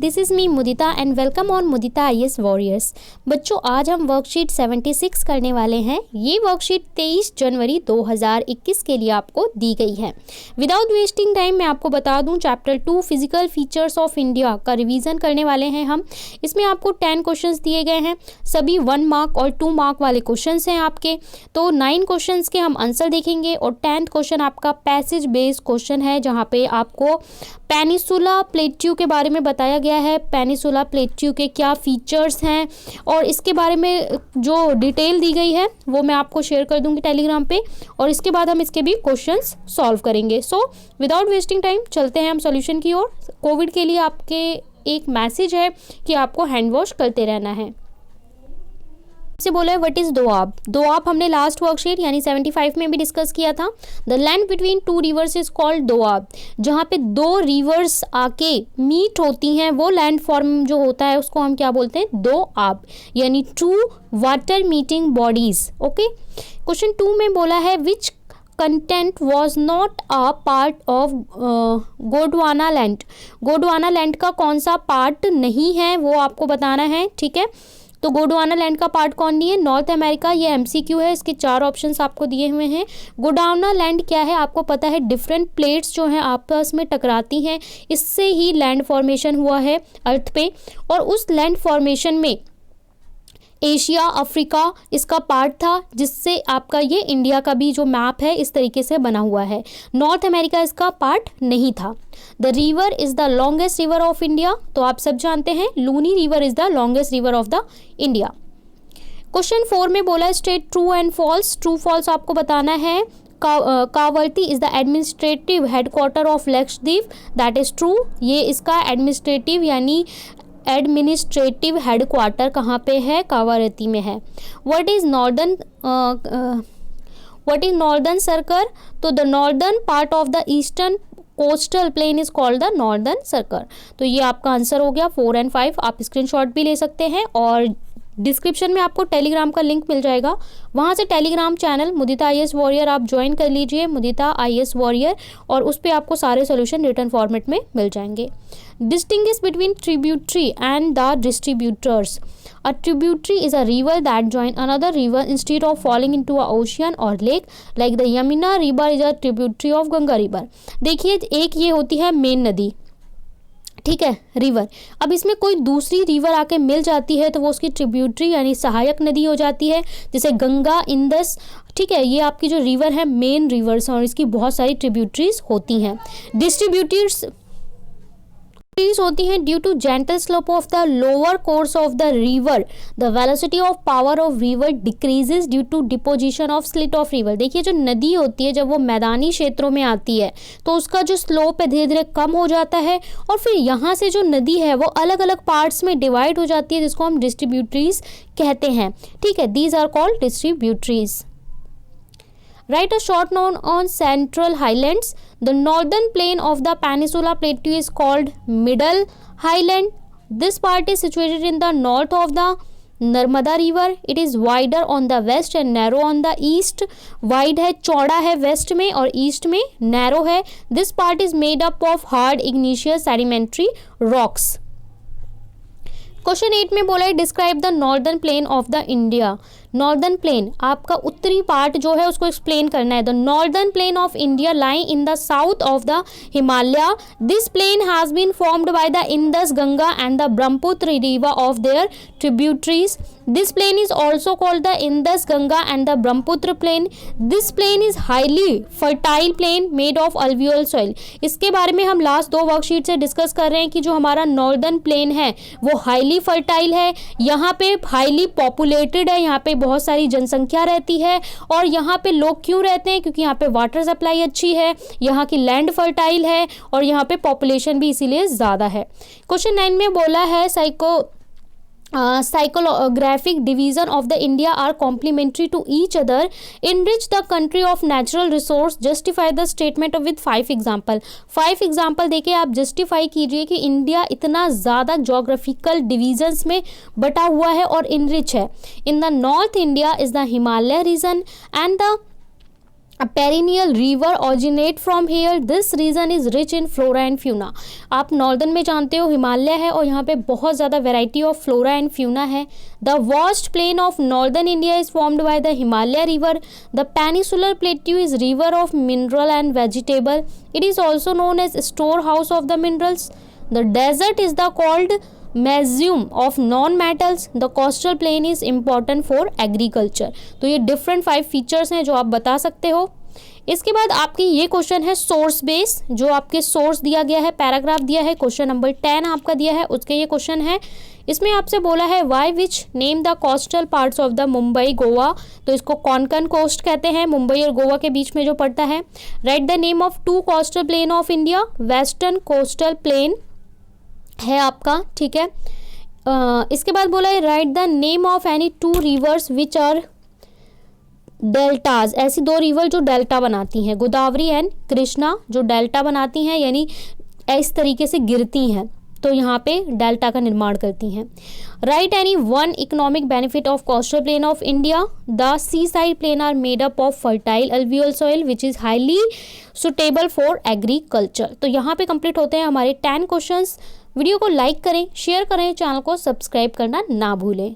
This is me Mudita and welcome on Mudita IAS warriors. बच्चों, आज हम worksheet 76 करने वाले हैं। ये वर्कशीट 23 जनवरी 2021 के लिए आपको दी गई है। विदाउट वेस्टिंग टाइम मैं आपको बता दूं, chapter 2 physical features of India का रिवीजन करने वाले हैं हम। इसमें आपको 10 क्वेश्चंस दिए गए हैं, सभी 1 मार्क और 2 मार्क वाले क्वेश्चंस हैं आपके। तो 9 क्वेश्चंस के हम आंसर देखेंगे और 10th क्वेश्चन आपका पैसेज बेस्ड क्वेश्चन है, जहाँ पे आपको पेनिसुला प्लेट्यू के बारे में बताया गया है। पेनिसुला प्लेट्यू के क्या फीचर्स हैं और इसके बारे में जो डिटेल दी गई है वो मैं आपको शेयर कर दूंगी टेलीग्राम पे, और इसके बाद हम इसके भी क्वेश्चंस सॉल्व करेंगे। सो विदाउट वेस्टिंग टाइम चलते हैं हम सॉल्यूशन की ओर। कोविड के लिए आपके एक मैसेज है कि आपको हैंड वॉश करते रहना है। से बोला है व्हाट इज दोआब। दोआब हमने लास्ट वर्कशीट यानी 75 में भी डिस्कस किया था। The land between 2 reverse is called Doab. जहाँ पे 2 रिवर्स आके मीट होती हैं वो लैंड फॉर्म जो होता है उसको हम क्या बोलते हैं, दोआब, यानी 2 water meeting bodies. Okay, question 2 में बोला है which content was not a part of Gondwana land. Gondwana land का कौन सा पार्ट नहीं है वो आपको बताना है। ठीक है, तो गोंडवाना लैंड का पार्ट कौन नहीं है, नॉर्थ अमेरिका। ये एमसीक्यू है, इसके 4 ऑप्शंस आपको दिए हुए हैं। गोंडवाना लैंड क्या है आपको पता है, डिफरेंट प्लेट्स जो हैं आपस में टकराती हैं, इससे ही लैंड फॉर्मेशन हुआ है अर्थ पे। और उस लैंड फॉर्मेशन में एशिया, अफ्रीका इसका पार्ट था, जिससे आपका ये इंडिया का भी जो मैप है इस तरीके से बना हुआ है। नॉर्थ अमेरिका इसका पार्ट नहीं था। The river is the longest river of India, तो आप सब जानते हैं Luni river is the longest river of the India. Question 4 में बोला है state true and false. True false आपको बताना है। Kavaratti is the administrative headquarter of Lakshadweep, that is true. ये इसका एडमिनिस्ट्रेटिव यानी एडमिनिस्ट्रेटिव हेडक्वार्टर कहाँ पे है, कावारती में है। व्हाट इज नॉर्दर्न सर्कल, तो the northern part of the eastern coastal plain is called the northern circle. तो ये आपका आंसर हो गया 4 और 5। आप स्क्रीनशॉट भी ले सकते हैं और डिस्क्रिप्शन में आपको टेलीग्राम का लिंक मिल जाएगा, वहाँ से टेलीग्राम चैनल मुदिता आईएएस वॉरियर आप ज्वाइन कर लीजिए, मुदिता आईएएस वॉरियर, और उस पर आपको सारे सॉल्यूशन रिटर्न फॉर्मेट में मिल जाएंगे। Distinguish between tributary and the distributors. A tributary is a river that join another river instead of falling into a ocean or lake, like the Yamuna river is a tributary of Ganga river। देखिए, एक ये होती है main नदी, ठीक है, river. अब इसमें कोई दूसरी रिवर आके मिल जाती है तो वो उसकी ट्रिब्यूटरी यानी सहायक नदी हो जाती है, जैसे गंगा, इंदस। ठीक है, ये आपकी जो रिवर है मेन रिवर्स और इसकी बहुत सारी ट्रिब्यूटरीज होती हैं। डिस्ट्रीब्यूटरीज होती हैं due to gentle slope of the lower course of the river, the velocity of power of river decreases due to deposition of slit of river. देखिए, जो नदी होती है जब वो मैदानी क्षेत्रों में आती है तो उसका जो स्लोप है धीरे धीरे कम हो जाता है, और फिर यहाँ से जो नदी है वो अलग अलग पार्ट्स में डिवाइड हो जाती है, जिसको हम डिस्ट्रीब्यूटरीज कहते हैं। ठीक है, these are called distributaries. Write a short note on Central Highlands. The northern plain of the Peninsula Plateau is called Middle Highland. This part is situated in the north of the Narmada River. It is wider on the west and narrow on the east. Wide है, चौड़ा है waste में, और east में narrow है। This part is made up of hard igneous sedimentary rocks. Question 8 में बोला है describe the northern plain of the India. Northern plain आपका उत्तरी पार्ट जो है उसको एक्सप्लेन करना है। The northern plain of India lying in the south of the Himalaya. This plain has been formed by the Indus, Ganga and the Brahmaputra river of their tributaries. This plain is also called the Indus, Ganga and the Brahmaputra plain. This plain is highly fertile plain made of alluvial soil. इसके बारे में हम last 2 worksheet से discuss कर रहे हैं कि जो हमारा नॉर्दर्न प्लेन है वो हाईली फर्टाइल है, यहाँ पे हाईली पॉपुलेटेड है, यहाँ पे बहुत सारी जनसंख्या रहती है। और यहाँ पे लोग क्यों रहते हैं, क्योंकि यहाँ पे वाटर सप्लाई अच्छी है, यहाँ की लैंड फर्टाइल है, और यहाँ पे पॉपुलेशन भी इसीलिए ज़्यादा है। क्वेश्चन 9 में बोला है psychographic division of the India are complementary to each other, enrich the country of natural resource, justify the statement with 5 example। 5 example देके आप जस्टिफाई कीजिए कि इंडिया इतना ज़्यादा जोग्राफिकल डिविजन्स में बटा हुआ है और इनरिच है। In the north India is the Himalaya region and the A perennial river originate from here. This region is rich in flora and fauna. आप नॉर्दर्न में जानते हो हिमालय है और यहाँ पे बहुत ज़्यादा variety of flora and fauna है. The vast plain of northern India is formed by the Himalaya river. The peninsular plateau is river of mineral and vegetable. It is also known as store house of the minerals. The desert is the called museum of non metals. The coastal plain is important for agriculture. तो ये different 5 features हैं जो आप बता सकते हो. इसके बाद आपकी ये क्वेश्चन है सोर्स बेस, जो आपके सोर्स दिया गया है, पैराग्राफ दिया है, क्वेश्चन नंबर 10 आपका दिया है, उसके ये क्वेश्चन है. इसमें आपसे बोला है why which name the coastal parts of the Mumbai Goa. तो इसको कॉन्कन कोस्ट कहते हैं, मुंबई और गोवा के बीच में जो पड़ता है. Write the name of 2 coastal plain of India. Western coastal plain है आपका, ठीक है. इसके बाद बोला है write the name of any 2 rivers which are deltas. ऐसी 2 रिवर जो डेल्टा बनाती हैं, गोदावरी एंड कृष्णा, जो डेल्टा बनाती हैं यानी इस तरीके से गिरती हैं, तो यहाँ पे डेल्टा का निर्माण करती हैं. Write any 1 economic benefit of coastal plain of India. The sea side plain are made up of fertile alluvial soil which is highly suitable for agriculture. तो यहाँ पे कंप्लीट होते हैं हमारे 10 क्वेश्चंस. वीडियो को लाइक करें, शेयर करें, चैनल को सब्सक्राइब करना ना भूलें.